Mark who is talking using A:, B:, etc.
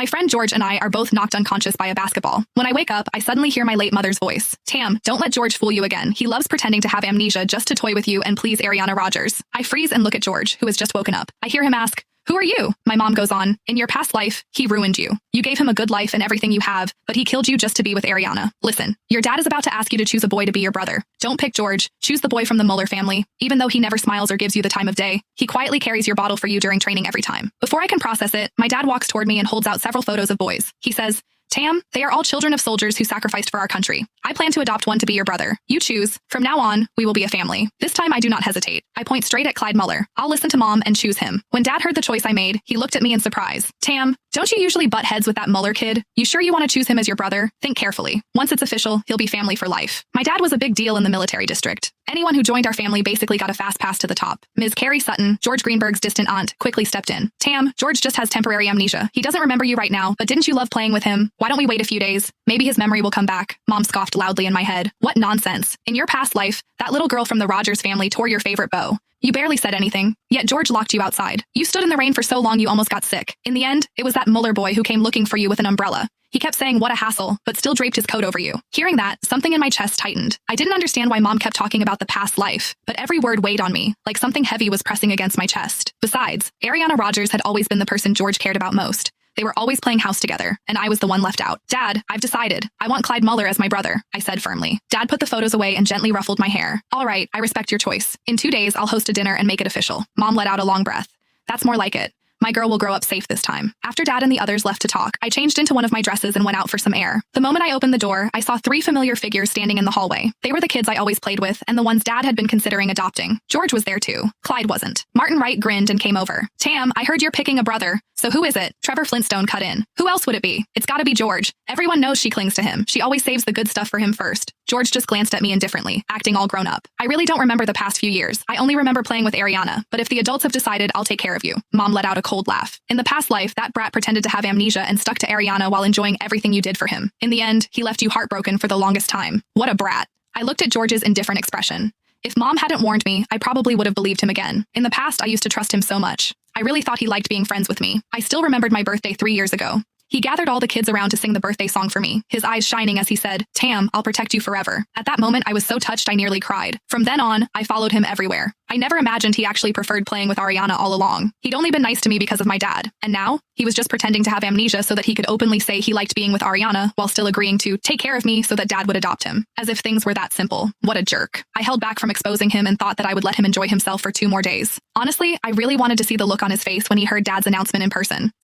A: My friend George and I are both knocked unconscious by a basketball. When I wake up, I suddenly hear my late mother's voice. Tam, don't let George fool you again. He loves pretending to have amnesia just to toy with you and please Ariana Rogers. I freeze and look at George, who has just woken up. I hear him ask, "Who are you?" My mom goes on, "In your past life, he ruined you. You gave him a good life and everything you have, but he killed you just to be with Ariana. Listen, your dad is about to ask you to choose a boy to be your brother. Don't pick George. Choose the boy from the Mueller family. Even though he never smiles or gives you the time of day, he quietly carries your bottle for you during training every time." Before I can process it, my dad walks toward me and holds out several photos of boys. He says, "Tam, they are all children of soldiers who sacrificed for our country. I plan to adopt one to be your brother. You choose. From now on, we will be a family." This time I do not hesitate. I point straight at Clyde Mueller. I'll listen to mom and choose him. When dad heard the choice I made, he looked at me in surprise. "Tam, don't you usually butt heads with that Mueller kid? You sure you want to choose him as your brother? Think carefully. Once it's official, he'll be family for life." My dad was a big deal in the military district. Anyone who joined our family basically got a fast pass to the top. Ms. Carrie Sutton, George Greenberg's distant aunt, quickly stepped in. "Tam, George just has temporary amnesia. He doesn't remember you right now, but didn't you love playing with him? Why don't we wait a few days? Maybe his memory will come back." Mom scoffed loudly in my head. "What nonsense. In your past life, that little girl from the Rogers family tore your favorite beau. You barely said anything, yet George locked you outside. You stood in the rain for so long you almost got sick. In the end, it was that Mueller boy who came looking for you with an umbrella. He kept saying what a hassle, but still draped his coat over you." Hearing that, something in my chest tightened. I didn't understand why mom kept talking about the past life, but every word weighed on me, like something heavy was pressing against my chest. Besides, Ariana Rogers had always been the person George cared about most. They were always playing house together, and I was the one left out. "Dad, I've decided. I want Clyde Mueller as my brother," I said firmly. Dad put the photos away and gently ruffled my hair. "All right, I respect your choice. In 2 days, I'll host a dinner and make it official." Mom let out a long breath. "That's more like it. My girl will grow up safe this time." After Dad and the others left to talk, I changed into one of my dresses and went out for some air. The moment I opened the door, I saw 3 familiar figures standing in the hallway. They were the kids I always played with and the ones Dad had been considering adopting. George was there too. Clyde wasn't. Martin Wright grinned and came over. "Tam, I heard you're picking a brother. So who is it?" Trevor Flintstone cut in. "Who else would it be? It's gotta be George. Everyone knows she clings to him. She always saves the good stuff for him first." George just glanced at me indifferently, acting all grown up. "I really don't remember the past few years. I only remember playing with Ariana, but if the adults have decided, I'll take care of you." Mom let out a cold laugh. "In the past life, that brat pretended to have amnesia and stuck to Ariana while enjoying everything you did for him. In the end, he left you heartbroken for the longest time. What a brat." I looked at George's indifferent expression. If mom hadn't warned me, I probably would have believed him again. In the past, I used to trust him so much. I really thought he liked being friends with me. I still remembered my birthday 3 years ago. He gathered all the kids around to sing the birthday song for me, his eyes shining as he said, "Tam, I'll protect you forever." At that moment, I was so touched I nearly cried. From then on, I followed him everywhere. I never imagined he actually preferred playing with Ariana all along. He'd only been nice to me because of my dad. And now, he was just pretending to have amnesia so that he could openly say he liked being with Ariana while still agreeing to take care of me so that dad would adopt him. As if things were that simple. What a jerk. I held back from exposing him and thought that I would let him enjoy himself for 2 more days. Honestly, I really wanted to see the look on his face when he heard dad's announcement in person.